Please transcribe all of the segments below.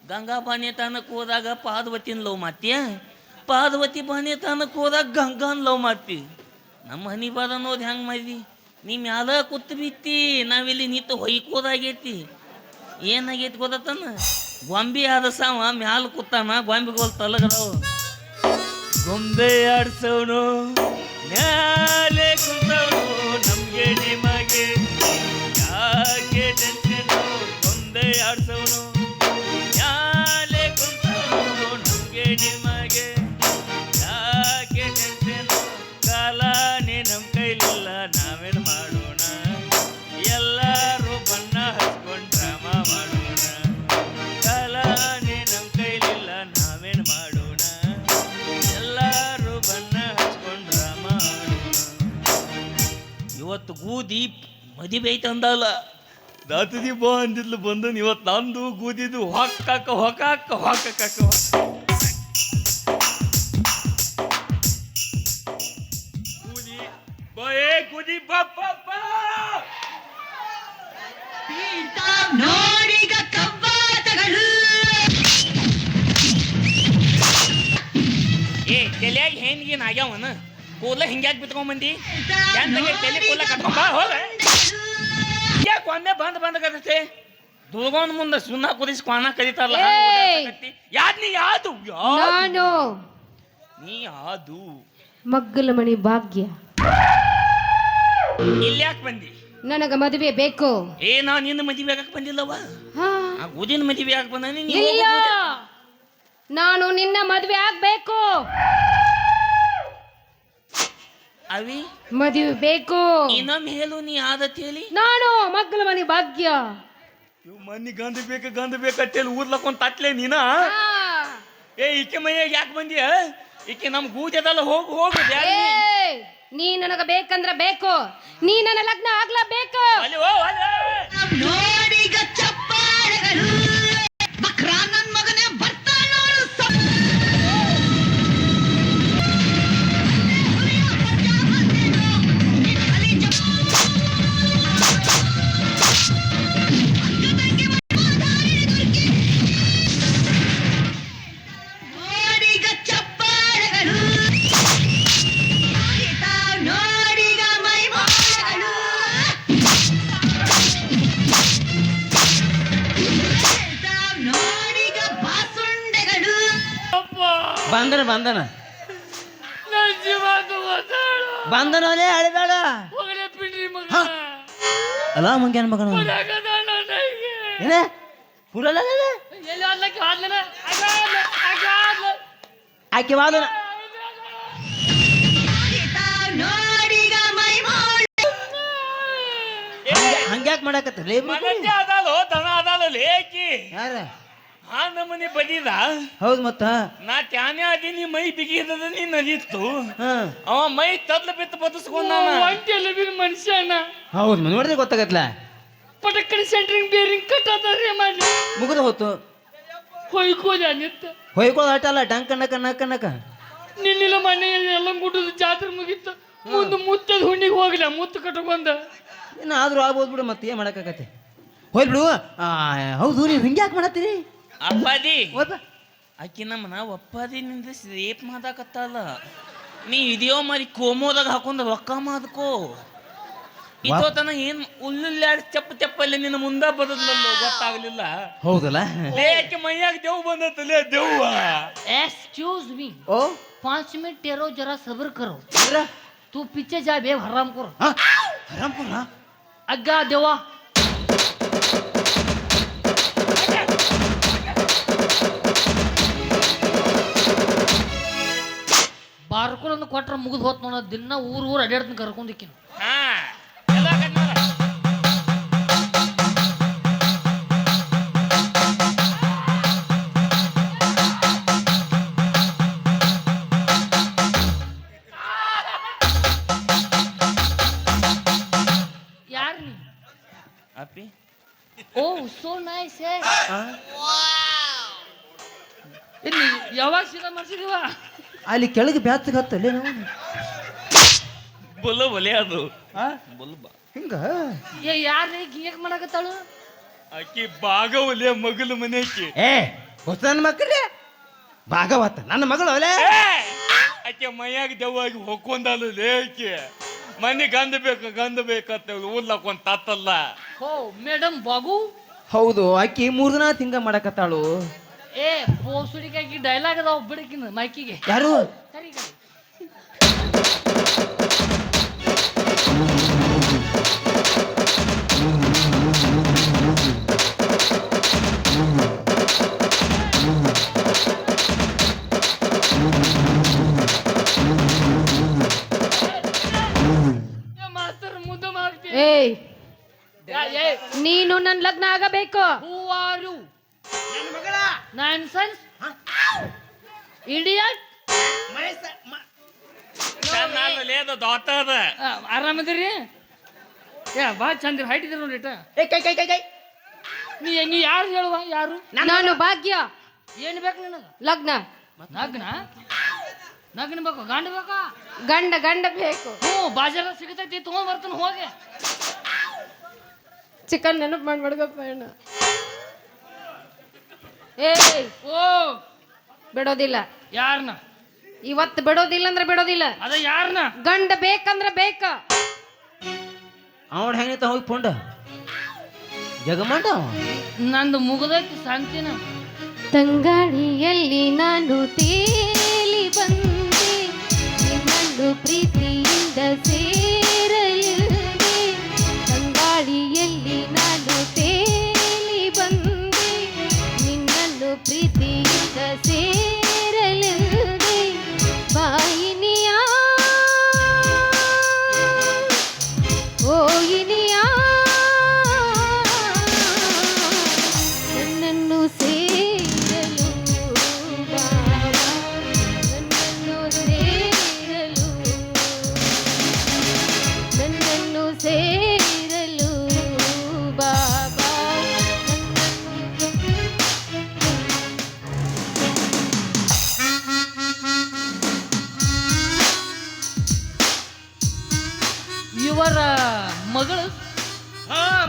ಗಂಗಾ ಬಾಣಿ ತಾನಕ್ಕೆ ಹೋದಾಗ ಪಾರ್ವತಿನ ಲವ್ ಮಾತಿ, ಪಾರ್ವತಿ ಬಾಣಿ ತಾನಕ್ಕೆ ಹೋದಾಗ ಗಂಗಾನ್ ಲವ್ ಮಾತಿ. ನಮ್ಮ ಹನಿ ಬಾರ ಅನ್ನೋದು ಹೆಂಗೆ ಮಾಡಿದಿ? ನೀ ಮ್ಯಾಲ ಕೂತ್ ಬಿತ್ತಿ, ನಾವಿಲ್ಲಿ ನಿಂತು ಹೊಯ್ಕೋದಾಗೈತಿ. ಏನಾಗೈತಿ ಗೊತ್ತನ? ಗೊಂಬೆ ಆದಸವ ಮ್ಯಾಲ ಕೂತಾನ, ಗೊಂಬೆಗೋಲ್ ತಲಗದವು. ಗೊಂಬೆ ಆಡ್ಸವನು ಮ್ಯಾಲೆ ಕುಂತವನು, ನಮ್ಗೆ ನಿಮಗೆ ಯಾಕೆ ಟೆನ್ಷನು? ಗೊಂಬೆ ಆಡ್ಸವನು ಮ್ಯಾಲೆ ಕುಂತವನು, ನಮ್ಗೆ ನಿಮಗೆ ಯಾಕೆ ಟೆನ್ಷನು? ಕಾಲಾನೇ ನಮ್ಮ ಕೈಲಿಲ್ಲ, ನಾವೇನು ಮಾಡೋಣ? ಎಲ್ಲರೂ ಬಣ್ಣ ಹಚ್ಕೊಂಡು ಡ್ರಾಮಾ ಮಾಡೋಣ. ಕಾಲಾನೇ ನಮ್ಮ ಕೈಲಿಲ್ಲ, ನಾವೇನು ಮಾಡೋಣ? ಎಲ್ಲರೂ ಬಣ್ಣ ಹಚ್ಕೊಂಡು ಡ್ರಾಮಾ ಮಾಡೋಣ. ಇವತ್ತು ಗೂದಿ ಮದುವೆ ಐತಂದಲ್ಲ, ದಾತದಿ ಬಾ ಅಂದಿದ್ಲು ಬಂದನು. ಇವತ್ತು ನಂದು ಗೂದಿದ್ದು ಹೊಕ್ಕಾಕ ಹೊಕಾಕ ಹೊಕ್ಕಾಕ ಗೂದಿ ಬೇ ಗೂದಿ ಬಪ್ಪ ನೋಡಿಗ ಕವ್ವಾತಗಳು. ಏ ತಲೆಯಾಗ ಹೆಣ್ಗೇನು ಆಗ್ಯಾವನ? ಕೂದಲ ಹಿಂಗ್ಯಾಕೆ ಬಿತ್ಕೊಂಬಂದಿ? ಎಂತಾಗೆ ತಲೆ ಕೂದಲ ಕಟ್ಕೊಂಬ ಹೋಗ. ಯಾಕೆ ಒಮ್ಮೆ ಬಂದ್ ದುರ್ಗೊಂಡ್ ಮುಂದೆ ಸುಣ್ಣ ಕುದಿಸಿ ಕ್ವಾಣ ಕರೀತಾರಲ್ಲ, ಯಾದ್ ನೀ ಯಾದು? ನಾನು ನೀ ಯಾದು? ಮಗ್ಗಲ ಮಣಿ ಭಾಗ್ಯ. ಇಲ್ಲಿ ಯಾಕೆ ಬಂದಿ? ನನಗ ಮದುವೆ ಬೇಕು. ಏ ನಾ ನಿನ್ನ ಮದುವೆ ಆಗಕ್ಕೆ ಬಂದಿಲ್ಲವ, ಆ ಗುದಿನ ಮದುವೆ ಆಗ ಬಂದ. ಇಲ್ಲ, ನಾನು ನಿನ್ನ ಮದುವೆ ಆಗ್ಬೇಕು. ಅವಿ ಮದುವೆ ಬೇಕು. ಇನ್ನೊಮ್ಮೆ ಹೇಳು, ನೀ ಆದತ್ ಹೇಳಿ. ನಾನು ಮಗ್ಗಲ ಮಣಿ ಭಾಗ್ಯ. ಇವ್ ಮನಿ ಗಂಧ ಬೇಕಂತೇಳಿ ಊರ್ಲಕ್ಕೊಂಡ್ ತಟ್ಲೆ ನೀನ. ಏ ಈಕೆ ಮೈಯಾಗ ಯಾಕೆ ಬಂದಿಯ? ಈಕೆ ನಮ್ ಗೂಜದಲ್ಲ, ಹೋಗು ಹೋಗು. ನೀ ನನಗ ಬೇಕಂದ್ರ ಬೇಕು, ನೀ ನನ್ನ ಲಗ್ನ ಆಗ್ಲಬೇಕು. ನೋಡಿಗ ಚಪ್ಪಾಳೆಗಳು. ಬಕ್ರ ನನ್ ಮಗನೇ ಬರ್ತಾಳ ನೋಡು. ನೋಡಿಗ ಚಪ್ಪಾಳೆಗಳು, ನೋಡಿಗ ಮೈ ಮಾಡಗಳು. ನೋಡಿಗ ಬಾಸುಂಡೆಗಳು. ಬಂದನ ಬಂದನೋಲೆ ಅಳಿದಾಳ. ಅಲ್ಲ ಮಂಗ್ಯಾನ ಮಗನ ಏನ ಪುರಲ್ಲ ಆಕೆ ವಾದನ ನೋಡಿಗ ಮೈ ಮಾಡ. ಹಂಗ್ಯಾಕ್ ಮಾಡಕತ್ತಲ್ಲ ಅದಲ್ಲೋ ದನ ಅದಲ್ಲ ಲೇಕಿ. ಯಾರ ಆ ನಮ್ಮನೆ ಬಡಿದ. ಹೌದು ಮತ್ತ ನಾ ತ್ಯಾನೆ ಅದೀನಿ, ಮೈ ಬಿಗಿದ ನೀ ನದೀತು. ಅವ ಮೈ ತದ್ಲ ಬಿತ್ತು ಬದುಸ್ಕೊಂಡ ಮನುಷ್ಯನ. ಹೌದು ನೋಡಿದ್ರೆ ಗೊತ್ತಾಗತ್ಲ. ಪಟಕ್ಕನ ಸೆಂಟ್ರಿಂಗ್ ಬೇರಿಂಗ್ ಕಟ್ಟದಾರೆ ಮಾಡಿ ಮುಗಿದ ಹೊತ್ತು ಹೊಯ್ಕೋದ ನಿತ್ತ ಹೊಯ್ಕೋದ ಆಟಲ್ಲ ಟಂಕ ನಕ ನಕ ನಕ. ನಿನ್ನಿಲ್ಲ ಮನೆಯಲ್ಲಿ ಎಲ್ಲ ಗುಡ್ಡದ ಜಾತ್ರೆ ಮುಗಿತ್ತು. ಮುಂದೆ ಮುತ್ತದ ಹುಣ್ಣಿಗೆ ಹೋಗ್ಲ, ಮುತ್ತು ಕಟ್ಕೊಂಡ. ಇನ್ನು ಆದ್ರೂ ಆಗ್ಬೋದು ಬಿಡು, ಮತ್ತೆ ಏನ್ ಮಾಡಕ್ಕಾಗತ್ತೆ. ಹೋಯ್ ಬಿಡು. ಹೌದು ನೀವು ಹಿಂಗ್ಯಾಕೆ ಮಾಡತ್ತೀರಿ? ಅಪ್ಪಾದಿ ಆಕಿ ನಮ್ಮನ ಒಪ್ಪಾದಿನಿಂದ ರೇಪ್ ಮಾಡಾಕತ್ತಲ್ಲ. ನೀ ಇದೆಯೋ ಮಾರಿ ಕೋಮೋದಾಗ ಹಾಕೊಂಡ ರೊಕ್ಕ ಮಾಡ್ಕೋ. ಇದೋತನ ಏನ್ ಉಳ್ಳುಲ್ಲಾಡಿ ಚಪ್ಪಲ್ಲಿ ನಿನ್ನ ಮುಂದ ಬದಲ್ಲ ಗೊತ್ತಾಗ್ಲಿಲ್ಲ. ಹೌದಲ್ಲ, ಆಕೆ ಮೈಯಾಗ ದೇವ್ ಬಂದತ್ತಲೇ ದೇವ್ವ. एक्सक्यूज मी, ओ 5 मिनट ठहरो, जरा सब्र करो. जरा तू पीछे जा बे हराम करो. हरामपुर ना अग्गा देवा ಬಾರ್ಕೊಳನ್ನು ಕೊಟ್ರೆ ಮುಗಿದು ಹೋತ್ ನೋಡ. ದಿನ ಊರು ಅಡ್ಯಾಡ್ತೀನಿ ಕರ್ಕೊಂಡಿಕ್ಕಿನ. ಯಾರು ನೀ? ಅಪ್ಪಿ ಓ ಸೋ ನೈಸ್. ಇಲ್ಲಿ ಯಾವಾಗ ಸೀದಾ ಮಾಡ್ಸಿದೀವ? ಅಲ್ಲಿ ಕೆಳಗೆ ಬ್ಯಾತ್ಗೆ ಹತ್ತಲ್ಲೇ ನಾವು ಬೊಲ್ಲ ಒಲೆ ಅದು ಬೊಲ್ಲ ಹಿಂಗ. ಯಾರು ಹೇಗೆ ಮಾಡಕತ್ತಾಳು? ಆಕಿ ಬಾಗ ಒಲೆ ಮಗಲು ಮನೆ ಆಕಿ. ಏ ಹೊಸ ನನ್ನ ಮಕ್ಕಳೇ ಭಾಗವತ ನನ್ನ ಮಗಳು ಅಲೇ ಆಕೆ ಮೈಯಾಗ ದೆವ್ವಾಗಿ ಹೊಕ್ಕೊಂದಲ್ಲ ಲೇಕೆ ಮನೆ ಗಂಧ ಬೇಕಂತ ಊರ್ಲಕ್ಕೊಂದ್ ತಾತಲ್ಲ. ಹೋ ಮೇಡಮ್ ಬಾಗು. ಹೌದು ಆಕಿ 3 ದಿನ ತಿಂಗ ಮಾಡಕತ್ತಾಳು. ಏ ಬೋಸುಡಿಕಾಗಿ ಡೈಲಾಗ್ ಅದಾವ ಬಿಡಕಿನ ಮೈಕಿಗೆ. ಯಾರು ಸರಿ ಮಾಸ್ತರ್ ಮುದ್ದು ಮಾಡ್ತೀನಿ. ಏಯ್ ನೀನು ನನ್ನ ಲಗ್ನ ಆಗಬೇಕು. Who are you nonsense idiot. ದೋತದ ಆರಾಮದಿರಿ? ಏ ಭಾಳ ಚಂದಿರ ಹೈಟ್ ಇದ್ರಿ ನೋಡಿ. ಕೈ ನೀ ಯಾರು ಹೇಳುವ? ಯಾರು? ನಾನು ಭಾಗ್ಯ. ಏನು ಬೇಕು ನಿನಗ? ಲಗ್ನ. ನಗ್ನ ಬೇಕು? ಗಂಡ ಬೇಕಾ? ಗಂಡ ಬೇಕು. ಹ್ಞೂ ಬಾಜಾರ ಸಿಗತೈತಿ ತಗೊಂಡ್ ಬರ್ತಾನೆ ಹೋಗಿ. ಚಿಕನ್ ನೆನಪು ಮಾಡಿ ಮಾಡ್ಕಪ್ಪ ಅಣ್ಣ. ಏಯ್ ಓ ಬಿಡೋದಿಲ್ಲ. ಯಾರನ್ನ? ಇವತ್ತು ಬಿಡೋದಿಲ್ಲ ಅಂದ್ರೆ ಬಿಡೋದಿಲ್ಲ. ಅದ ಯಾರನ್ನ? ಗಂಡ ಬೇಕಂದ್ರೆ ಬೇಕ. ಅವನು ಹೆಂಗೈತ ಹೋಗಿ ಪುಂಡ ಜಗಮಂಡ ನಂದು ಮುಗದೈತಿ ಶಾಂತಿನ. ತಂಗಾಳಿಯಲ್ಲಿ ನಾನು ತೇಲಿ ಬಂದೆ ನಿನ್ನನ್ನು ಪ್ರೀತಿಯಿಂದ ಸೇರಲಿದೆ. ತಂಗಾಳಿಯಲ್ಲಿ ನಾನು ತೇಲಿ ಬಂದೆ ನಿನ್ನನ್ನು ಪ್ರೀತಿಯಿಂದ ಸೇರಲಿದೆ. ಬಾಯಿನಿಯ ಓಯಿನಿಯ ನನ್ನನ್ನು ಸೇರಲು ಬಾಬಾ, ನನ್ನನ್ನು ಸೇರಲು, ನನ್ನನ್ನು ಸೇರಲು ಬಾಬಾ, ಇವರ ಮಗಳು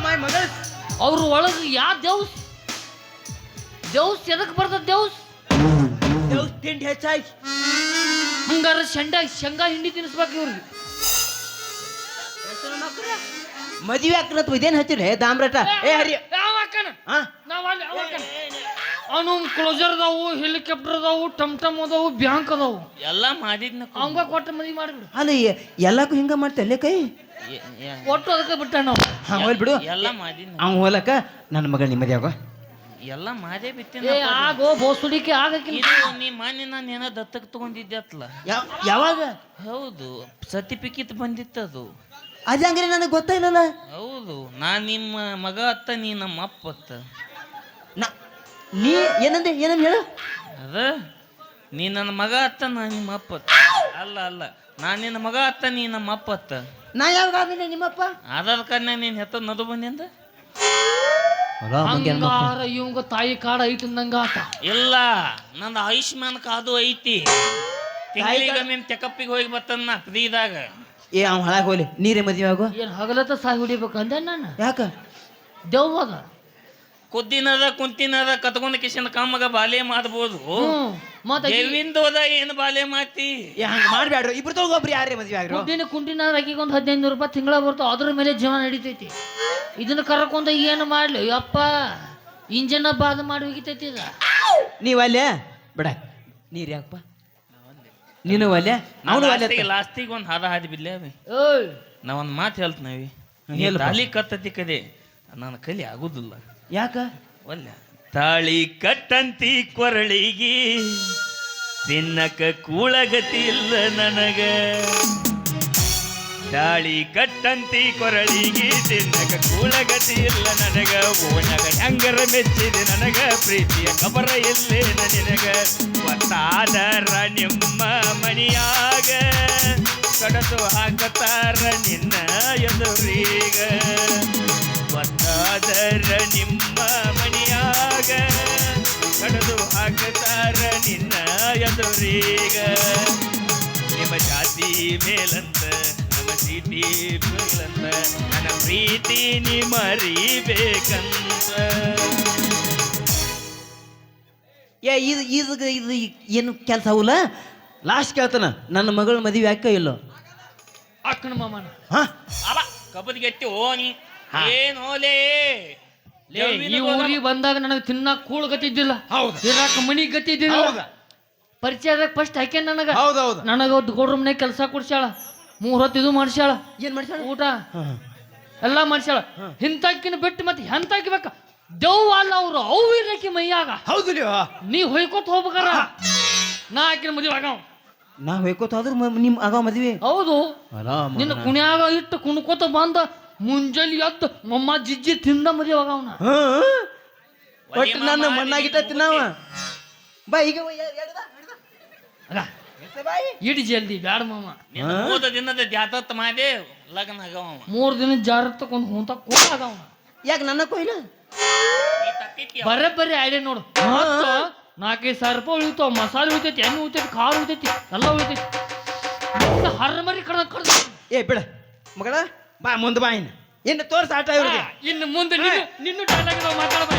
ಮೈ ಮಗಳು ಅವ್ರ ಒಳಗೆ ಯಾವ ದೇವ್ಸ್ ಎದಕ್ ಬರ್ತದ? ತಿಂಡಿ ಹೆಚ್ಚಾಗಿ ಹಂಗಾರ ಶೇಂಗಾ ಹಿಂಡಿ ತಿನ್ನಿಸ್ಬೇಕು ಇವ್ರಿಗೆ. ಮದುವೆ ಹಾಕಲತ್ತು ಇದೇನು ಹಚ್ಚಿರಿ ದಾಮ್ರಟ? ಏ ಹರಿ ಅವನು ಕ್ಲೋಸರ್ ಅದಾವು, ಹೆಲಿಕಾಪ್ಟರ್ ಅದಾವು, ಟಮ್ ಅದಾವು, ಬ್ಯಾಂಕ್ ಅದಾವು. ಎಲ್ಲ ಮಾಡಿದ್ನ ಅವಂಗ ಕೊಟ್ಟ ಮದುವೆ ಮಾಡಿಬಿಡು. ಅಲ್ಲ ಎಲ್ಲಕ್ಕೂ ಹಿಂಗ ಮಾಡ್ತಲ್ಲೇ ಕೈ ಒಟ್ಟು ಅದಕ್ಕೆ ಬಿಟ್ಟ ನಾವು. ಹೋಲ್ ಬಿಡು. ಎಲ್ಲ ಮಾಡಿದ್ನ ಅವ್ನು ಹೋಲಕ್ಕ ನನ್ನ ಮಗಳ ನಿಮ್ಮದಿ ಆಗೋ ಎಲ್ಲ ಮಾಡೇ ಬಿತ್ತಿನ. ಏ ಆಗೋ ಬೋಸುಡಿಕೆ ಆಗಕ್ಕೆ. ಇದು ನೀ ಮಾನ್ಯ ನಾನು ಏನೋ ದತ್ತಕ್ಕೆ ತಗೊಂಡಿದ್ದೆ ಅತ್ಲ. ಯಾವಾಗ? ಹೌದು ಸರ್ಟಿಫಿಕೇಟ್ ಬಂದಿತ್ತದು. ಅದ ಹಂಗ್ರೆ ನನಗೆ ಗೊತ್ತಾಯಿಲ್ಲಲ್ಲ. ಹೌದು ನಾ ನಿಮ್ಮ ಮಗ ಅತ್ತ ನೀ ನಮ್ಮ ಅಪ್ಪ ಅತ್ತ. ನೀ ಏನಂದೆ ಹೇಳು. ಅದ ನೀ ನನ್ನ ಮಗ ಅತ್ತ ನಾ ನಿಮ್ಮ ಅಪ್ಪ ಅತ್ತ. ಅಲ್ಲ ನಾ ನಿನ್ನ ಮಗ ಅತ್ತ ನೀ ನಮ್ಮ ಅಪ್ಪ ಅತ್ತ. ನಾ ಯಾವಾಗ ಆದಿನ ನಿಮ್ಮಪ್ಪ? ಆಧಾರ್ ಕಾರ್ಡ್ನ ನೀನ್ ಹೆತ್ತ ನದು ಬಂದಿಂದ. ಹಂಗಾರ ಇವಂಗ ತಾಯಿ ಕಾರ್ಡ್ ಐತಿ ನಂಗ ಆತ. ಇಲ್ಲ ನಂದು ಆಯುಷ್ಮಾನ್ ಕಾದು ಐತಿ. ತಿಂಗಳಿಗೆ ನಿನ್ ಚೆಕಪ್ಪಿಗೆ ಹೋಗಿ ಬರ್ತನ ಫ್ರೀದಾಗ. ಏ ಅವ್ ಹಾಳಾಗಿ ಹೋಗ್ಲಿ ನೀರೇ ಮದುವೆ ಆಗೋ. ಏನ್ ಹಗಲತ್ತ ಸಾಯಿ ಹೊಡಿಬೇಕು ಅಂದೆ ನಾನು. ಯಾಕ? ದೆವ್ವದ ಕುದ್ದಿನದ ಕುಂತಿನದ ಕತ್ಕೊಂಡ ಕಿಶನ್ ಕಮ್ಮಗ ಬಾಲೆ ಮಾಡ್ಬೋದು. ದೇವಿಂದೋದ ಏನು ಬಾಲೆ ಮಾಡ್ತಿ? ಹಂಗ ಮಾಡ್ಬ್ಯಾಡ್ರು. ಇಬ್ರು ತಗೋಬ್ರಿ ಯಾರೇ ಮದುವೆ ಆಗ್ರು. ಕುಂಟಿನ ಅಕ್ಕಿಗೆ ಒಂದು 1500 ರೂಪಾಯಿ ತಿಂಗಳ ಬರ್ತಾವ. ಅದ್ರ ಮೇಲೆ ಜೀವನ ನಡೀತೈತಿ. ಇದನ್ನ ಕರ್ಕೊಂಡ ಏನು ಮಾಡ್ಲಿ ಅಪ್ಪ? ಇಂಜನ್ ಬಾದ ಮಾಡಿ ಹೋಗಿತೈತಿ ಇದ. ನೀವ್ ಅಲ್ಲೇ ಬಿಡ ನೀರ್ ಯಾಕಪ್ಪ? ನೀನು ಅಲ್ಲೇ ಅವನು ಲಾಸ್ಟಿಗೆ ಒಂದು ಹಾದ ಹಾದಿ ಬಿಡ್ಲೇ ಅವಿ. ಓಯ್ ನಾ ಒಂದು ಮಾತು ಹೇಳ್ತೀವಿ. ತಾಳಿ ಕತ್ತತಿ ಕದೆ ನನ್ನ ಕಲಿ ಆಗುದಿಲ್ಲ. ಯಾಕ? ಒಲ್ಲ ತಾಳಿ ಕಟ್ಟಂತಿ ಕೊರಳಿಗಿ ತಿನ್ನಕ ಕೂಳಗತಿ ಇಲ್ಲ ನನಗ. ತಾಳಿ ಕಟ್ಟಂತಿ ಕೊರಳಿಗಿ ತಿನ್ನಕ ಕೂಳಗತಿ ಇಲ್ಲ ನನಗ. ಓಣಗ ಹೆಂಗರ ಮೆಚ್ಚಿದೆ ನನಗ ಪ್ರೀತಿಯ ಕಬರ ಇಲ್ಲೇ ನಿನಗ. ಒತ್ತಾದರ ನಿಮ್ಮ ಮನಿಯಾಗ ಕಡದು ಹಾಕತಾರ ನಿನ್ನ ಎದುರೀಗ. ಒತ್ತಾದರ ನಿಮ್ಮ ಮನಿಯಾಗ ಕಡದು ಹಾಕತಾರ ನಿನ್ನ ಎದುರೀಗ. ನಿಮ್ಮ ಜಾತಿ ಮೇಲಂತ ನಮ್ಮ ಚೀಟಿ ಮೇಲಂತ ನನ್ನ ಪ್ರೀತಿ ನೀ ಮರಿಬೇಕಂತ. ಇದು ಏನು ಕೆಲಸ ಅವಲ್ಲ ಲಾಸ್ಟ್ ಕೇಳ್ತಾನ ನನ್ನ ಮಗಳ ಮದುವೆ ಯಾಕ ಇಲ್ಲೋ ಅಕ್ಕನ ಮಾಮನ ಹಾ ಅಲ್ಲ ಕಬದಿಗೆ ಎತ್ತಿ ಓನಿ ಏನೋಲೇ ಲೇ, ಈ ಊರಿಗೆ ಬಂದಾಗ ನನಗೆ ತಿನ್ನಾಕ ಕೂಳು ಗತಿದ್ದಿಲ್ಲ, ಇರಾಕ ಮನಿ ಗತಿದ್ದಿಲ್ಲ. ಪರಿಚಯದಾಗ ಫಸ್ಟ್ ಹಾಕ್ಯ ನನಗ ಹೌದೌದು ನನಗ ಗೌಡ್ರ ಮನೆ ಕೆಲಸ ಕೊಡ್ಸ್ಯಾಳ, 3 ಹೊತ್ತು ಇದು ಮಾಡ್ಸ್ಯಾಳ, ಏನ್ ಮಾಡ್ತಾಳ ಊಟ ಎಲ್ಲಾ ಮಾಡ್ಸ್ಯಾಳ. ಇಂತಕ್ಕಿನ ಬಿಟ್ಟು ಮತ್ತೆ ಎಂತಾಕಿ ಬೇಕ ದೆವ್ವ ಅಲ್ಲ ಅವ್ರು ಅವು ಇರಕಿ ಮೈಯಾಗ. ಹೌದು ನೀ ಹೊಯ್ಕೋತ ಹೋಗ್ಬೇಕಾರ ನಾ ಆಕಿನ ಮದುವೆ ಆಗವ. ನಾ ಹೋಯ್ಕೋತ ಆದ್ರ ನಿಮ್ ಆಗ ಮದ್ವೆ ಹೌದು, ನಿನ್ನ ಕುಣ್ಯಾಗ ಇಟ್ಟು ಕುಣ್ಕೋತ ಬಂದ ಮುಂಜಾನೆ ಎದ್ದು ಮಮ್ಮ ಜಿಜ್ಜಿ ತಿಂದ ಮದುವೆ ಆಗವನ. ಒಟ್ಟು ನನ್ನ ಮಣ್ಣಾಗಿಟ್ಟ ತಿನ್ನವ ಬಾ ಈಗ ಅಲ್ಲ ಇಡಿ ಜಲ್ದಿ ಬ್ಯಾಡ ಮಾಮ. ಹೋದ ದಿನದ ಜಾತತ್ ಮಾಡಿ ಲಗ್ನ ಆಗವ 3 ದಿನ ಜಾರತ್ತಕೊಂಡ್ ಹೊಂತ ಕೂಡ ಆಗವ. ಯಾಕೆ ನನ್ನ ಕೊಯ್ಲ ಬರೇ ಐಡಿಯಾ ನೋಡು. 4,000 ರೂಪಾಯಿ ಉಳಿತಾವ, ಮಸಾಲೆ ಉಳಿತೈತಿ, ಎಣ್ಣೆ ಉಳಿತೈತಿ, ಖಾರ ಉಳಿತೈತಿ, ಎಲ್ಲ ಉಳಿತೈತಿ. ಹರ್ಮರಿ ಕಡ್ದ ಏ ಬಿಡ ಮಗಳ ಬಾ ಮುಂದೆ ಬಾ ಇನ್ನು ತೋರ್ಸ ಆಟ ಇವ್ರಿಗೆ. ಇನ್ನು ಮುಂದೆ ನಿನ್ನ ಡೈಲಾಗ್ ಮಾತಾಡಬಾರ.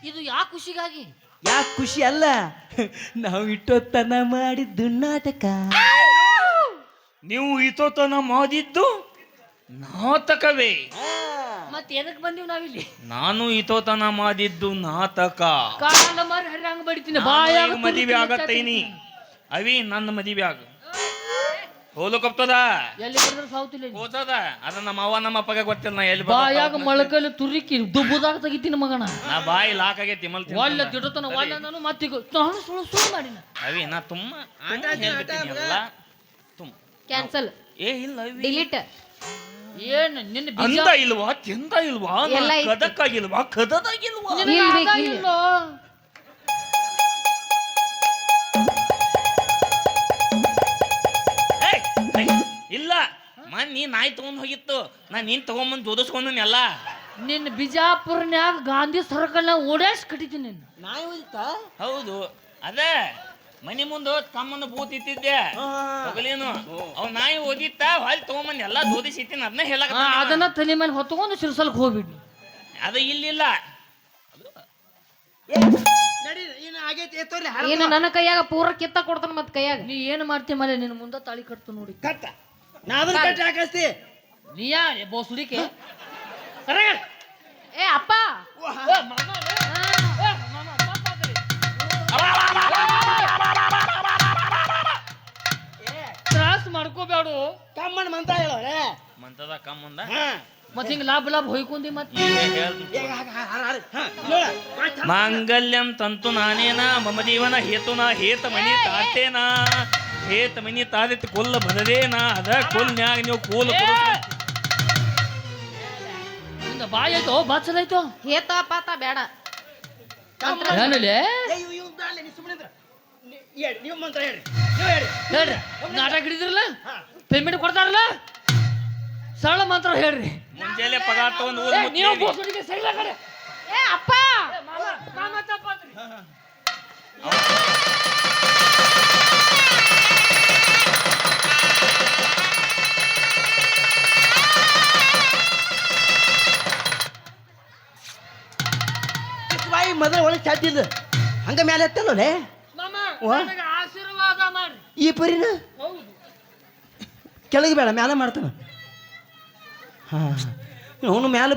ಇದು ಯಾಕೆ ಖುಷಿಗಾಗಿ? ಯಾಕೆ ಖುಷಿ ಅಲ್ಲ, ನಾವು ಇಟ್ಟೊತ್ತನ ಮಾಡಿದ್ದು ನಾಟಕ. ನೀವು ಇತೋತನ ಮಾಡಿದ್ದು ನಾಟಕವೇ. ಮತ್ತೆ ಎದಕ್ ಬಂದೀವಿ ನಾವಿಲ್ಲಿ? ನಾನು ಇತೋತನ ಮಾಡಿದ್ದು ನಾಟಕ. ಕಾಲ ಮಾರಿ ಹರಿಯಂಗ್ ಬಡಿತೀನಿ ನಾನು ಬಾಯಾಗ ಈಗ ಮದುವೆ ಆಗತ್ತೈನಿ ಅವಿ ನನ್ನ ಮದುವೆ ಆಗ ಹೋಲಕಪ್ತದ ಎಲ್ಲಿ ಬಂದ್ರೆ ಸಾವ್ತಿಲ್ಲ ಹೋತದ ಅದ ನಮ್ಮ ಅವ್ವ ನಮ್ಮ ಅಪ್ಪಗೆ ಗೊತ್ತಿಲ್ಲ ನಾ ಎಲ್ಲಿ ಬಾಯಾಗ ಮೊಳಕಲ್ಲಿ ತುರಿಕಿ ದುಬ್ಬುದಾಗ ತೆಗಿತೀನಿ ಮಗನ. ನಾ ಬಾಯಿ ಲಾಕ್ ಆಗೈತಿ ಮಲ್ ಒಳ್ಳೆ ತಿಡತನ ಒಳ್ಳೆ ನಾನು ಮತ್ತೀಗ ನಾನು ಸುಳ್ಳು ಮಾಡಿನ ಅವಿ ನಾ ತುಂಬ ಹೇಳ್ಬಿಟ್ಟಿನಿ ಕ್ಯಾನ್ಸಲ್, ಏ ಇಲ್ಲ ಅವಿ ಡಿಲೀಟ್. ಏನ್ ನಿನ್ನ ಅಂದ ಇಲ್ವಾ ತಿಂದ ಇಲ್ವಾ ಎಲ್ಲ ಐತಿ. ಕದಕ್ಕಾಗಿಲ್ವಾ ಕದದಾಗಿಲ್ವಾ ಇಲ್ಲೋ ಇಲ್ಲ ನೀ ನಾಯಿ ತಗೊಂಡ್ ಹೋಗಿತ್ತು ನಾ ನೀನ್ ತಗೊಂಬಂದ್ ಜೋದಿಸ್ಕೊಂಡಲ್ಲ. ನಿನ್ನ ಬಿಜಾಪುರ್ನ್ಯಾಗ ಗಾಂಧಿ ಸರ್ಕಲ್ನ ಓಡಾಡ್ಸಿ ಕಟ್ಟಿದ್ದೀನಿ ನಿನ್ನ. ಹೌದು ಅದೇ ಮನಿ ಮುಂದೆ ಕಮ್ಮನ ಬೂತ್ ಇತ್ತಿದ್ದೆ ತಗಲೇನು ಅವ್ ನಾಯಿ ಓದಿತ್ತ ಹೊಳ್ ತಗೊಂಬಂದ್ ಎಲ್ಲಾ ಜೋದಿಸಿತ್ತೀನಿ ಅದನ್ನ ಹೇಳಕ. ಅದನ್ನ ತಲೆ ಮೇಲೆ ಹೊತ್ಕೊಂಡು ಸಿರ್ಸಲ್ಕ್ ಹೋಗ್ಬಿಡ್ನಿ. ಅದ ಇಲ್ಲಿಲ್ಲ ಏನು ನನ್ನ ಕೈಯಾಗ ಪೂರ ಕಿತ್ತ ಕೊಡ್ತಾನ ಮತ್ ಕೈಯಾಗ. ನೀ ಏನ್ ಮಾಡ್ತಿ ಮಲೆ ನಿನ್ನ ಮುಂದೆ ತಾಳಿ ಕಟ್ತು ನೋಡಿ. ಕಟ್ಟ ನಾ ಅದನ್ನ ಕಟ್ಟಿ ಹಾಕಿಸ್ತಿ. ನೀಯಾ ಬೋಸುಡಿಕೆ ಏ ಅಪ್ಪ ತ್ರಾಸ್ ಮಾಡ್ಕೋಬೇಡು. ಕಮ್ಮನ್ ಮಂತ ಹೇಳೋ ಮಂತದ ಕಮ್ಮಂದ ಮತ್ ಹಿಂಗ ಲಾಭ ಹೊಯ್ಕೊಂಡಿ ಮತ್ ಮಾಂಗಲ್ಯಂ ತಂತು ನಾನೇನ ಮಮ ಜೀವನ ಹೇತುನಾ ಹೇತ ಮನಿ ತಾತೇನ ಹೇತ ಮನಿ ತಾದಿತ್ ಕೊಲ್ಲ ಬದದೇನ ಅದ ಕೊಲ್ನ್ಯಾಗ ನೀವು ಕೂಲ ನಿಂದ ಬಾಯ್ ಆಯ್ತು ಬಾಚಲಾಯ್ತು ಹೇತ ಪಾತ ಬೇಡ. ಏನಲ್ಲಿ ನೀವು ಮಂತ್ರ ಹೇಳ್ರಿ ಹೇಳ್ರಿ ನಾಟಕ ಹಿಡಿದ್ರಲ್ಲ ಪೇಮೆಂಟ್ ಕೊಡ್ತಾರಲ್ಲ ಸರಳ ಮಾತ್ರ ಹೇಳ್ರಿ. ಮುಂಜಾನೆ ಪಗಾರ ತಗೊಂಡ್ ನೀವು ಬೋಸುಡಿಕೆ ಸೈಲ ಕಡೆ. ಏ ಅಪ್ಪ ಮಾಮ ತಪ್ಪಾತ್ರಿ. ಬಾಯಿ ಮೊದಲ ಒಳಗೆ ಚಾಟಿದ ಹಂಗ ಮೇಲೆ ಎತ್ತಲ್ಲೇ ಮಾಮ ವಾ? ನನಗೆ ಆಶೀರ್ವಾದ ಮಾಡ್ರಿ. ಈ ಪರಿನ ಹೌದು ಕೆಳಗೆ ಬೇಡ ಮ್ಯಾಲ ಮಾಡ್ತಾನ. ಹಾ ಅವನು ಮ್ಯಾಲ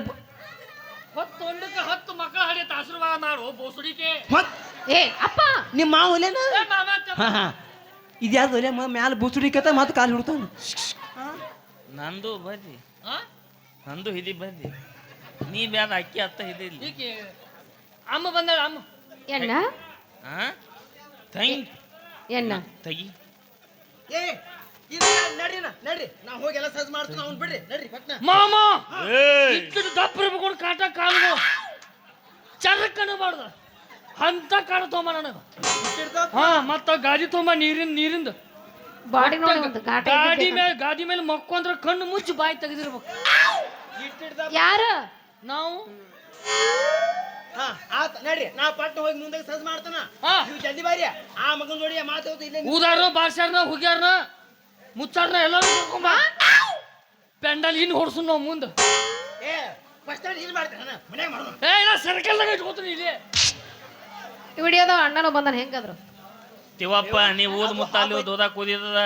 10 ಮಕ್ಕಳ ಹಡಿಯತ್ತ ಆಶೀರ್ವಾದ ಮಾಡು ಬೋಸುಡಿಕೆ. ಮತ್ ಏ ಅಪ್ಪ ನಿಮ್ಮ ಮಾವ ಒಲೆನ ಏ ಮಾಮ ತಪ್ಪ. ಹಾ ಹಾ ಇದ್ಯಾವ್ದು ಒಲೆ ಮ್ಯಾಲ ಬುಸುಡಿಕತ್ತ ಮತ್ತೆ ಕಾಲು ಹಿಡ್ತಾನ. ನಂದು ಬರ್ರಿ ಆ? ನಂದು ಹಿಡಿ ಬರ್ರಿ ನೀ ಬ್ಯಾದ ಅಕ್ಕಿ ಅತ್ತ ಹಿಡಿಲಿ ಈಕೆ ಅಮ್ಮ ಬಂದಾಳ ಅಮ್ಮ. ಎಣ್ಣ ಹಾ ಥ್ಯಾಂಕ್ ಎಣ್ಣ ತೆಗಿ ಏ ನಡ್ರಿ ನಡ್ರಿ ನಾ ಹೋಗಿ ಎಲ್ಲ ಸಜ್ಜು ಮಾಡ್ತಾನ ಅವ್ನು ಬಿಡ್ರಿ ನಡ್ರಿ ಪಟ್ನ. ಮಾಮ ಏಯ್ ಇಷ್ಟು ದಪ್ಪ ಇರ್ಬೇಕು ಕಾಟ ಕಾಲು ಚರಕ್ಕನ ಮಾಡ್ದ ಅಂತ ಕಾಣ ತೊಂಬ ನನಗ. ಹಾ ಮತ್ತ ಗಾಡಿ ತೊಂಬ ನೀರಿಂದ ಬಾಡಿ ನೋಡಿ ಒಂದು ಘಾಟ ಗಾಡಿ ಮೇಲೆ ಮಕ್ಕೊಂದ್ರ ಕಣ್ಣು ಮುಚ್ಚಿ ಬಾಯಿ ತೆಗೆದಿರ್ಬೇಕು. ಯಾರ ನಾವು ಹಾ ಆ ಆತ ನಡಿ ನಾ ಪಟ್ಟ ಹೋಗಿ ಮುಂದೆ ಸಜ್ ಮಾಡ್ತಾನ ಹಾ. ನೀವು ಜಲ್ದಿ ಬಾರಿ ಆ ಮಗನ ಜೋಡಿ ಮಾತು ಇಲ್ಲೇ ಊದಾರ ಬಾರ್ಸ್ಯಾರ ಹುಗ್ಯಾರ ಮುಚ್ಚಾರ ಎಲ್ಲರೂ ಕರ್ಕೊಂಬ ಪೆಂಡಲ್ ಇನ್ನು ಹೊಡ್ಸು ನಾವು ಮುಂದೆ ಏ ಫಸ್ಟ್ ಸ್ಟ್ಯಾಂಡ್ ಇಲ್ಲಿ ಮಾಡ್ತಾನ ಮನ್ಯಾಗ ಮಾಡೋಣ ಏ ನಾ ಸರ್ಕಲ್ದಾಗ ಇಟ್ಕೋತೀನಿ ಇಲ್ಲಿ ವಿಡಿಯೋದ ಅಣ್ಣನೂ ಬಂದಾನ ಹೆಂಗಾದ್ರು ತಿವಪ್ಪ ನೀ ಊದ್ ಮುತ್ತ ಅಲ್ಲಿ ಓದಾಕ್ ಓದಿದ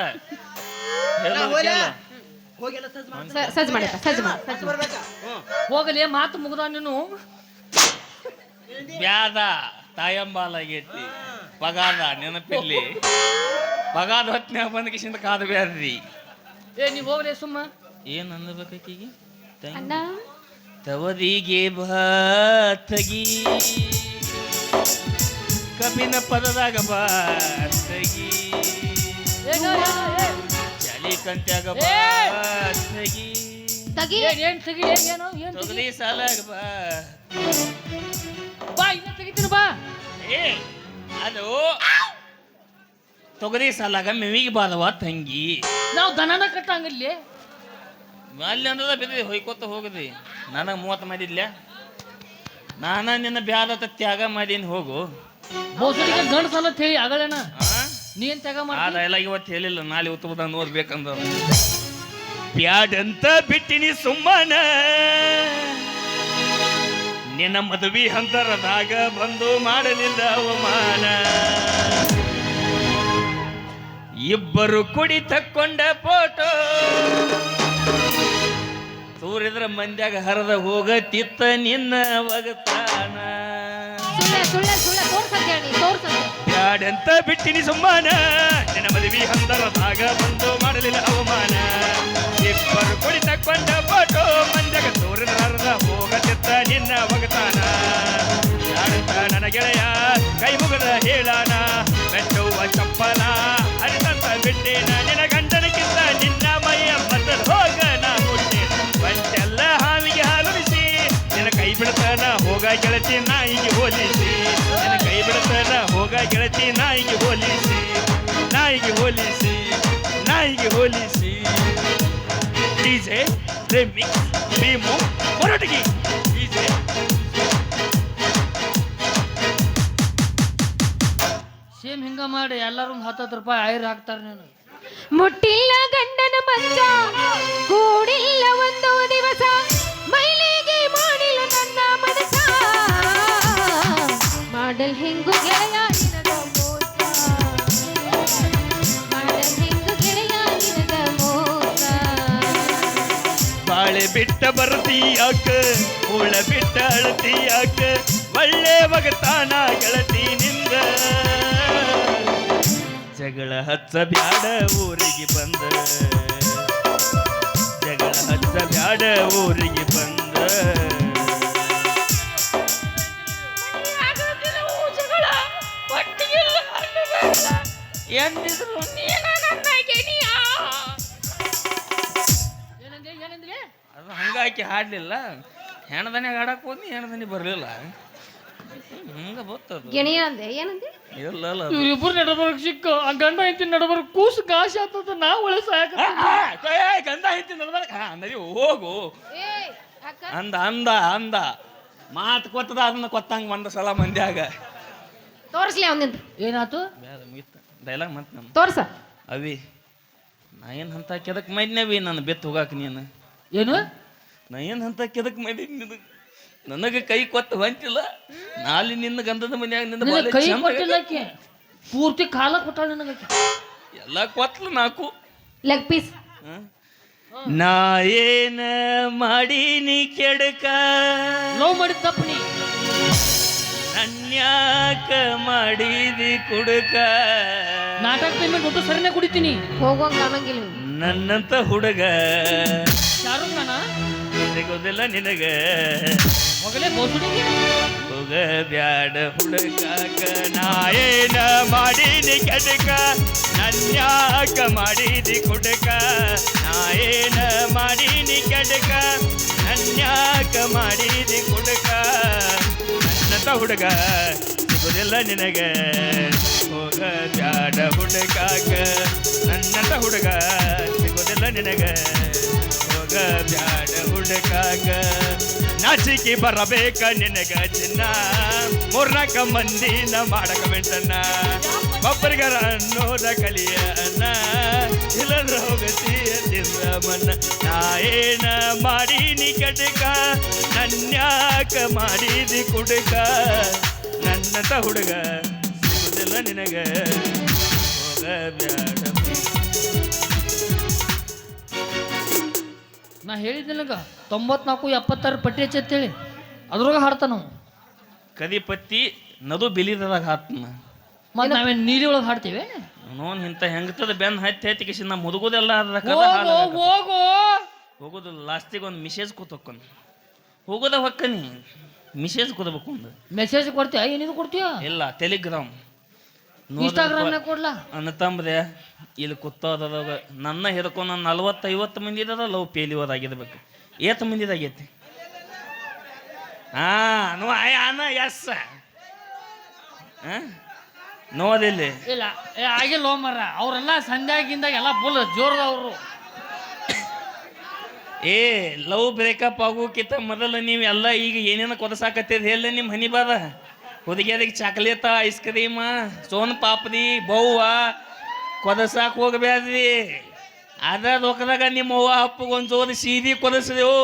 ಹೋಗಿ ಎಲ್ಲ ಸಜ್ ಮಾಡ್ತಾನ ಸಜ್ಜು ಮಾಡಿ ಸಜ್ಜು ಮಾಡಿ ಸಜ್ಜು ಮಾಡಿ ಬರ್ಬೇಕಾ ಹೋಗಲಿ ಮಾತು ಮುಗ್ದ ನೀನು ಬ್ಯಾದ ತಾಯಂಬಾಲಾಗೈತಿ ಪಗಾದ ನೆನಪಿರ್ಲಿ ಪಗಾದ ಹೊತ್ತಿನಾಗ ಬಂದ ಕಿಶಿಂದ ಕಾದ ಬ್ಯಾದ್ರಿ ಏ ನೀವು ಹೋಗ್ಲಿ ಸುಮ್ಮ ಏನ್ ಅನ್ಬೇಕೀಗ ಅಣ್ಣ ತವರಿಗೆ ಬಾತಗಿ ಕಬ್ಬಿನ ಪದದಾಗ ಬಾತಗಿ ಚಳಿ ಕಂತ್ಯಾಗ ಬಾತಗಿ ತಗಿ ಏನ್ ತೆಗಿಲಿ ಏನು ಏನ್ ತೊಗರಿ ಸಾಲಾಗ ಬಾ ಇನ್ನ ತೆಗಿತೀನಿ ಬಾ ಏ ಅದು ತೊಗರಿ ಸಾಲಾಗ ಮೆವಿಗೆ ಬಾದವ ತಂಗಿ ನಾವು ದನನ ಕಟ್ಟಂಗಿಲ್ಲಿ ಅಲ್ಲಿ ಅಂದದ ಬಿದ್ದಿ ಹೊಯ್ಕೋತ ಹೋಗದಿ ನನಗೆ 30 ಮಾಡಿದ್ಲ ನಾನ ನಿನ್ನ ಬ್ಯಾದ ತ್ಯಾಗ ಮಾಡೀನಿ ಹೋಗು ಬೋಸಡಿಗೆ ಗಂಡ ಸಲ ಹೇಳಿ ಆಗಲೇನ ಆ? ನೀನ್ ತೆಗ ಆ ಮಾಡಿ ಡೈಲಾಗ್ ಇವತ್ತು ಹೇಳಿಲ್ಲ ನಾಳೆ ಉತ್ತಮದಾಗ ಓದ್ಬೇಕಂದ ಪ್ಯಾಡಂತ ಬಿಟ್ಟಿನಿ ಸುಮ್ಮನ ನಿನ್ನ ಮದುವೆ ಹಂತರದಾಗ ಬಂದು ಮಾಡಲಿಲ್ಲ ಅವಮಾನ ಇಬ್ಬರು ಕುಡಿ ತಕ್ಕೊಂಡ ಫೋಟೋ ತೂರಿದ್ರ ಮಂದ್ಯಾಗ ಹರದ ಹೋಗತಿತ್ತ ನಿನ್ನ ಒಗತಾನ ಸುಳ್ಳೆ ಸುಳ್ಳೆ ಸುಳ್ಳೆ ತೋರ್ಸಂತ ಹೇಳಿ ತೋರ್ಸಂತ ಬ್ಯಾಡಂತ ಬಿಟ್ಟಿನಿ ಸುಮ್ಮಾನ ನಿನ್ನ ಮದುವೆ ಹಂದರದಾಗ ಬಂದು ಮಾಡಲಿಲ್ಲ ಅವಮಾನ ಇಬ್ಬರು ಕುಡಿ ತಕ್ಕೊಂಡ ಫೋಟೋ ಮಂದ್ಯಾಗ ತೂರಿದ್ರ ಹರದ ಹೋಗತಿತ್ತ ನಿನ್ನ ಒಗತಾನ ಯಾರಂತ ನನ್ನ ಗೆಳೆಯ ಕೈ ಮುಗದ ಹೇಳಾನ ಬೆಟ್ಟುವ ಚಪ್ಪಲ ಹರಿದಂತ ಬಿಟ್ಟೇನ ನಿನ್ನ ಗಂಡನಕ್ಕಿಂತ ನಿನ್ನ ಮೈಯ ಬದಲು ಹೋಗನ ಮುಟ್ಟೆ ಬಂಟೆಲ್ಲ ಹಾವಿಗೆ ಹಾಲುಣಿಸಿ ನಿನ್ನ ಕೈ ಬಿಡ್ತಾನ ಹೋಗ ಗೆಳತಿ ನಾಯಿಗೆ ಹೋಲಿಸಿ ನಿನ್ನ ಕೈ ಬಿಡ್ತಾನ ಹೋಗ ಗೆಳತಿ ನಾಯಿಗೆ ಹೋಲಿಸಿ ನಾಯಿಗೆ ಹೋಲಿಸಿ ನಾಯಿಗೆ ಹೋಲಿಸಿ ಡಿಜೆ ರೆಮಿಕ್ಸ್ ಭೀಮು ಹೊರಟಿಗೆ ಡಿಜೆ ಸೇಮ್ ಹಿಂಗ ಮಾಡಿ ಎಲ್ಲರೂ 10 ರೂಪಾಯಿ ಐರ್ ಹಾಕ್ತಾರ ನೀನು ಮುಟ್ಟಿಲ್ಲ ಗಂಡನ ಮಂಚ ಕೂಡಿಲ್ಲ ಒಂದು ದಿವಸ ಮೈಲಿಗೆ ಮಾಡಿಲ್ಲ ನನ್ನ ಮನಸ ಮಾಡಲ್ ಹೆಂಗು ಗೆಳೆಯ ನಿನಗ ಮೋಸ ಮಾಡಲ್ ಹೆಂಗು ಗೆಳೆಯ ನಿನಗ ಮೋಸ ಬಾಳೆ ಬಿಟ್ಟ ಬರ್ತೀಯಾಕ ಉಳ ಬಿಟ್ಟ ಅಳತೀಯಾಕ ಒಳ್ಳೆ ಒಗತಾನ ಗೆಳತಿ ನಿಂದ ಜಗಳ ಹಚ್ಚ ಬ್ಯಾಡ ಊರಿಗೆ ಬಂದ ಜಗಳ ಹಚ್ಚ ಬ್ಯಾಡ ಊರಿಗೆ ಬಂದ ಎಂದಿದ್ರು ಏನಂದ್ರೆ ಏನಂದ್ರೆ ಅದು ಹಂಗಾಕಿ ಹಾಡ್ಲಿಲ್ಲ ಹೆಣದನೆ ಹಾಡಕ್ ಹೋದ್ನಿ ಹೆಣದನೆ ಬರ್ಲಿಲ್ಲ ಹಂಗ ಬರ್ತದ ಗೆಳೆಯ ಅಂದೆ ಏನಂದೆ ಇಲ್ಲ ಇವ್ರಿಬ್ರು ನಡಬರ್ಕ್ ಸಿಕ್ಕ ಆ ಗಂಡ ಐತಿ ನಡಬರ್ಕ್ ಕೂಸು ಕಾಶಿ ಆಗ್ತದ ನಾ ಒಳ್ಳೆ ಸಾಯಕ ಗಂಧ ಐತಿ ನಡಿ ಹೋಗು ಏ ಅಕ್ಕ ಅಂದ ಅಂದ ಅಂದ ಮಾತು ಕೊತ್ತದ ಅದನ್ನ ಕೊತ್ತಂಗ ಒಂದ ಸಲ ಮಂದ್ಯಾಗ ತೋರ್ಸ್ಲಿ ಅವನಿಂದ ಏನಾತು ಡೈಲಾಗ್ ಮತ್ ನಮ್ಮ ತೋರ್ಸ ಅವಿ ನಾ ಏನ್ ಅಂತ ಕೆದಕ್ ಮೈದ್ನವಿ ನಾನು ಬೆತ್ತು ಹೋಗಾಕ ನೀನು ಏನು ನಾ ಏನ್ ಅಂತ ಕೆದಕ್ ಮೈದಿನಿ ನಿನಗೆ ನನಗೆ ಕೈ ಕೊತ್ತ ಹೊಂಟಿಲ್ಲ ನಾಳೆ ನಿನ್ನ ಗಂಧದ ಮನ್ಯಾಗ ನಿನ್ನ ನಿನಗೆ ಬಾಳೆ ಕೈ ಚಂದ ಕೊಟ್ಟಿಲ್ಲ ಆಕಿ ಪೂರ್ತಿ ಕಾಲ ಕೊಟ್ಟಾಳ ನನಗೆ ಎಲ್ಲ ಕೊತ್ಲು ನಾಕು ಲೆಗ್ ಪೀಸ್ ಹ? ನಾ ಏನ ಮಾಡೀನಿ ಕೆಡಕ ಲವ್ ಮಾಡಿದ ತಪ್ಪು ನೀ ನನ್ಯಾಕ ಮಾಡಿದಿ ಕುಡುಕ ನಾಟಕ ಪೇಮೆಂಟ್ ಒಟ್ಟು ಸರಿನೇ ಕುಡಿತೀನಿ ಹೋಗೋಂಗ ಅನ್ನಂಗಿಲ್ಲ ಇವ್ನು. ನನ್ನಂತ ಹುಡುಗ ಶಾರುಖ್ ಖಾನ ಸಿಗೋದಿಲ್ಲ ನಿನಗ ಮೊಗಲೇ ಬೋಸುಡಿಗೆ ಹೋಗ ಬ್ಯಾಡ ಹುಡುಕಾಕ ನಾ ಏನ ಮಾಡೀನಿ ಕೆಡಕ ನನ್ಯಾಕ ಮಾಡಿದಿ ಕುಡುಕ ನಾ ಏನ ಮಾಡೀನಿ ಕೆಡಕ ನನ್ಯಾಕ ಮಾಡಿದಿ ಕುಡುಕ ನನ್ನಂತ ಹುಡುಗ ಸಿಗೋದಿಲ್ಲ ನಿನಗ ಹೋಗ ಬ್ಯಾಡ ಹುಡುಕಾಕ ನನ್ನಂತ ಹುಡುಗ ಸಿಗೋದಿಲ್ಲ ನಿನಗ ಹೋಗ ಬ್ಯಾಡ ಹುಡುಕಾಕ ನಾಚಿಕೆ ಬರಬೇಕ ನಿನಗ ಚಿನ್ನ ಮೂರ್ನಾಲ್ಕ ಮಂದಿನ ಮಾಡಕ ಮೆಂಟನ್ನ ಒಬ್ಬರಿಗಾರ ಅನ್ನೋದ ಕಲಿಯ ಅನ್ನ ಇಲ್ಲಂದ್ರ ಹೋಗತೀಯ ತಿಂದ ಮನ್ನ ನಾ ಏನ ಮಾಡೀನಿ ಕಟಕ ನನ್ಯಾಕ ಮಾಡಿದಿ ಕುಡಕ ನನ್ನಂತ ಹುಡುಗ ಸಿಗುದಿಲ್ಲ ನಿನಗ ಹೋಗಬ್ಯಾಡ. ನಾ ಹೇಳಿದ್ದಿಲ್ಲಗ 94 76 ಪಟ್ಟಿ ಹಚ್ಚತ್ತೇಳಿ ಅದ್ರೊಳಗೆ ಹಾಡ್ತಾನ ನಾವು. ಕದಿಪತ್ತಿ ನದು ಬಿಲಿದಾಗ ಹಾತ್ನ ಮತ್ತೆ ನಾವೇನು ನೀಲಿ ಒಳಗೆ ಹಾಡ್ತೀವಿ. ನೋನ್ ಇಂಥ ಹೆಂಗತದ ಬೆನ್ ಹತ್ತಿ ಹತ್ತಿ ಕಿಸಿ ನಮ್ಮ ಮುದುಗುದೆಲ್ಲ ಹೋಗು ಹೋಗುದಿಲ್ಲ. ಲಾಸ್ಟಿಗೆ ಒಂದು ಮಿಸೇಜ್ ಕೂತೊಕ್ಕೊಂಡು ಹೋಗೋದ ಹೊಕ್ಕನಿ ಮಿಸೇಜ್ ಕೂದಬೇಕು ಒಂದು ಮೆಸೇಜ್ ಕೊಡ್ತೀಯ ಏನಿದು ಕೊಡ್ತೀಯ ಇಲ್ಲ ಟೆಲಿಗ್ರಾಮ್ ಇನ್ಸ್ಟಾಗ್ರಾಮ್ನಾಗ ಕೊಡ್ಲಾ ಅನ್ನತಂಬ್ರೆ ಇಲ್ಲಿ ಕೂತೋದಾಗ ನನ್ನ ಹಿಡ್ಕೊಂಡು ನಾನು 40-50 ಮಂದಿ ಇದ್ದದ ಲವ್ ಪೇಲಿಯೋದಾಗಿರ್ಬೇಕು. ಏತ್ ಮಂದಿದಾಗೈತಿ ನೋ ಅನ್ನ ಎಸ್ ನೋದಿಲ್ಲಿ ಇಲ್ಲ ಆಗಿಲ್ಲ ಮರ ಅವರೆಲ್ಲ ಸಂಧ್ಯಾಗಿಂದಾಗ ಎಲ್ಲ ಫುಲ್ ಜೋರದವರು. ಏ ಲವ್ ಬ್ರೇಕಪ್ ಆಗೋಕ್ಕಿಂತ ಮೊದಲು ನೀವು ಎಲ್ಲ ಈಗ ಏನೇನು ಕೊದಸಾಕತ್ತೀರಿ ಹೇಳ ನಿಮ್ಮ ಹನಿ ಬಾದ ಹುಡುಗಿಯರಿಗೆ ಚಾಕ್ಲೇಟ ಐಸ್ ಕ್ರೀಮ ಸೋನ್ ಪಾಪಡಿ ಬೌವ ಕೊದಸಾಕ ಹೋಗಬೇಡ್ರಿ. ಅದ ರೊಕ್ಕದಾಗ ನಿಮ್ಮ ಅವ್ವ ಅಪ್ಪಗೆ ಒಂದು ಜೋರು ಸೀದಿ ಕೊದಸಿದೆವು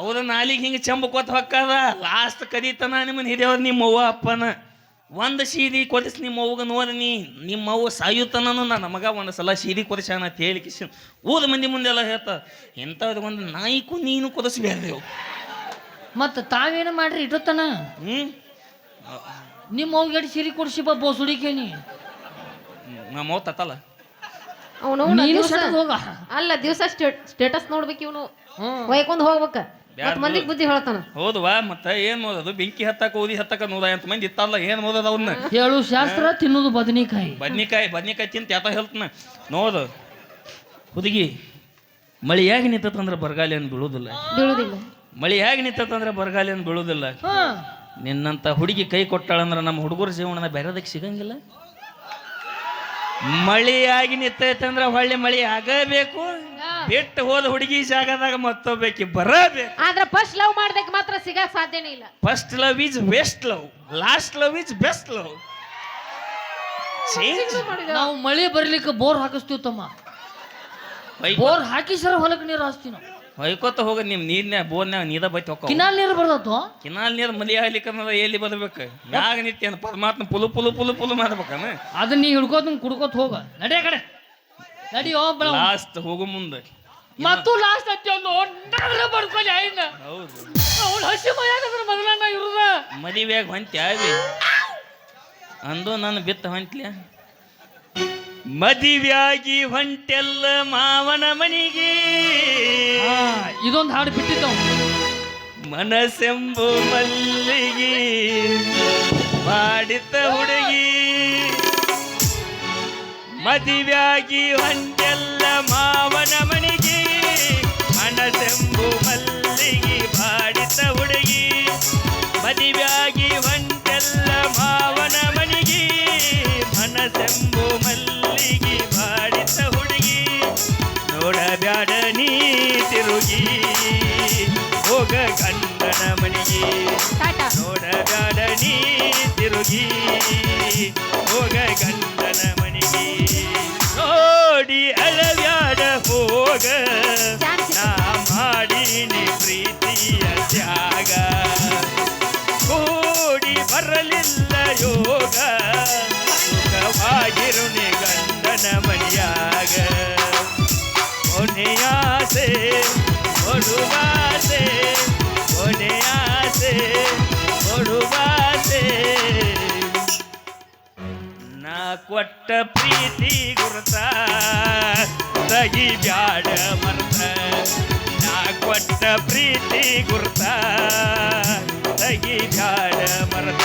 ಅವ್ರ ನಾಲಿಗೆ ಹಿಂಗೆ ಚಂಬ ಕೊತ್ತ ಹೊಕ್ಕದ ಲಾಸ್ಟ್ ಕದೀತನ ನಿಮ್ಮನ್ನ ಹಿಡಿಯೋರು ನಿಮ್ಮ ಅವ್ವ ಅಪ್ಪನ ಒಂದು ಸೀದಿ ಕೊದಿಸಿ ನಿಮ್ಮ ಅವ್ಗ ನೋಡ್ನಿ ನಿಮ್ಮ ಅವ್ವ ಸಾಯುತನೂ ನನ್ನ ಮಗ ಒಂದು ಸಲ ಸೀದಿ ಕೊದಿಸಾನ ಅಂತ ಹೇಳಿ ಕಿಶನ್ ಊದ ಮಂದಿ ಮುಂದೆಲ್ಲ ಹೇಳ್ತಾ ಎಂಥದ್ದು ಒಂದು ನಾಯಿಕು ನೀನು ಕೊದಿಸ್ಬೇಡ್ರಿ. ಮತ್ತು ತಾವೇನು ಮಾಡ್ರಿ ಇಟ್ಟತನ ನಿಮ್ಮ ಅವ್ಗೆ ಸೀರೆ ಕೊಡ್ಸಿ ಬೋಸುಡಿಕೇನಿ ನಮ್ಮ ಅವ್ವ ತತ್ತಲ್ಲ ಅವನು ಹೋಗ ಅಲ್ಲ ದಿವಸ ಸ್ಟೇಟಸ್ ನೋಡ್ಬೇಕು ಇವನು ಒಯ್ಕೊಂಡ್ ಹೋಗ್ಬೇಕ ಮಂದಿಗೆ ಬುದ್ಧಿ ಹೇಳ್ತಾನ. ಹೌದವಾ ಮತ್ತೆ ಏನ್ ಓದೋದು ಬೆಂಕಿ ಹತ್ತಕ ಓದಿ ಹತ್ತಕ ನೂರ ಅಂತ ಮಂದಿ ಇತ್ತಲ್ಲ ಏನ್ ಓದೋದು ಅವನ್ನ ಹೇಳು ಶಾಸ್ತ್ರ ತಿನ್ನೋದು ಬದನೆಕಾಯಿ ಬದ್ನಿಕಾಯಿ ತಿಂತ ಯಾತ ಹೇಳ್ತಾನ ನೋದು ಹುಡುಗಿ ಮಳಿ ಹೇಗೆ ನಿಂತಂದ್ರೆ ಬರಗಾಲಿ ಅಂತ ಬೀಳುದಿಲ್ಲ ಮಳಿ ಹೇಗೆ ನಿಂತಂದ್ರೆ ಬರಗಾಲಿ ಅಂತ ಬೀಳುದಿಲ್ಲ. ನಿನ್ನಂತ ಹುಡುಗಿ ಕೈ ಕೊಟ್ಟಾಳಂದ್ರೆ ನಮ್ಮ ಹುಡುಗರ ಜೀವನ ಬೇರೆದಕ್ಕೆ ಸಿಗಂಗಿಲ್ಲ. ಮಳಿಯಾಗಿ ನಿಂತೈತಂದ್ರೆ ಹೊಳ್ಳಿ ಮಳಿ ಆಗಬೇಕು. ಬಿಟ್ಟು ಹೋದ ಹುಡುಗಿ ಜಾಗದಾಗ ಮತ್ತೊಬ್ಬಾಕಿ ಬರಬೇಕು. ಆದ್ರೆ ಫಸ್ಟ್ ಲವ್ ಮಾಡ್ದಕ್ಕೆ ಮಾತ್ರ ಸಿಗಕ್ ಸಾಧ್ಯನೇ ಇಲ್ಲ. First love is best love, last love is best love. ನಾವು ಮಳೆ ಬರ್ಲಿಕ್ಕೆ ಬೋರ್ ಹಾಕಿಸ್ತೀವಿ ತಮ್ಮ. ಬೋರ್ ಹಾಕಿ ಸರ ಹೊಲಕ್ಕೆ ನೀರು ಹಾಸ್ತೀವಿ ನಾವು. ಹೊಯ್ಕೋತ ಹೋಗ ನಿಮ್ ನೀರ್ನ ಬೋರ್ನ್ಯಾಗ ನೀದ ಬೈತ್ ಹೋಗ ಕಿನಾಲ್ ನೀರು ಬರ್ದತ್ತು. ಕಿನಾಲ್ ನೀರು ಮಲಿ ಆಗ್ಲಿಕ್ಕೆ ಎಲ್ಲಿ ಬರ್ಬೇಕು ಮ್ಯಾಗ ನಿತ್ಯ ಪರಮಾತ್ಮ ಪುಲು ಪುಲು ಪುಲು ಪುಲು ಮಾಡ್ಬೇಕನ ಅದನ್ನ ನೀ ಹಿಡ್ಕೋತ ಕುಡ್ಕೋತ ಹೋಗ ನಡಿಯ ಕಡೆ ನಡಿಯೋ ಲಾಸ್ಟ್ ಹೋಗು ಮುಂದೆ ಮತ್ತು ಲಾಸ್ಟ್ ಹತ್ತಿ ಬಡ್ಕೊಳ್ಳಿ ಆಯ್ನ. ಹೌದು ಅವಳು ಹಸಿ ಮಯಾಗದ್ರ ಮೊದಲನ್ನ ಇರುದ ಮದುವೆಯಾಗ ಹೊಂತ್ಯಾವಿ ಅಂದು ನಾನು ಬಿತ್ತ ಹೊಂಟ್ಲ ಮದುವೆಯಾಗಿ ಹೊಂಟೆಲ್ಲ ಮಾವನ ಮನಿಗೆ. ಇದೊಂದು ಹಾಡು ಬಿಟ್ಟಿದ್ದವು ಮನಸ್ಸೆಂಬು ಮಲ್ಲಿಗೆ ಮಾಡಿತ ಹುಡುಗಿ ಮದುವೆಯಾಗಿ ಹೊಂಟೆಲ್ಲ ಮಾವನ ಮನಿಗೆ ಮನಸ್ಸೆಂಬು ಮಲ್ಲಿಗೆ ಮಾಡಿತ ಹುಡುಗಿ ಮದುವೆಯಾಗಿ ಹೊಂಟೆಲ್ಲ ಮಾವನ ಮನಿಗೆ ಮನಸ್ಸೆಂಬು ಮಲ್ಲಿಗೆ ಮಾಡಿತ ಹುಡುಗಿ ನೋಡಬ್ಯಾಡ ನೀ ತಿರುಗಿ ಹೋಗ ಗಂಡನ ಮನಿಗೆ ನೋಡಬ್ಯಾಡ ನೀ ತಿರುಗಿ ಹೋಗ ಗಂಡನ ಮನಿಗೆ ನೋಡಿ ಅಳಬ್ಯಾಡ ಹೋಗ ನಾ ಮಾಡೀನಿ ಪ್ರೀತಿಯ ತ್ಯಾಗ ಕೂಡಿ ಬರಲಿಲ್ಲ ಯೋಗ ಸುಖವಾಗಿರುಣಿ ಗಂಡನ ಮನಿಯಾಗ ಕೊನೆಯಾಸೆ ಕೊಡುವಾಸೆ ಕೊನೆಯಾಸೆ ಕೊಡುವಾಸೆ ನಾ ಕೊಟ್ಟ ಪ್ರೀತಿ ಗುರುತ ತಗಿ ಬ್ಯಾಡ ಮರ್ತ ನಾ ಕೊಟ್ಟ ಪ್ರೀತಿ ಗುರುತ ತಗಿ ಬ್ಯಾಡ ಮರ್ತ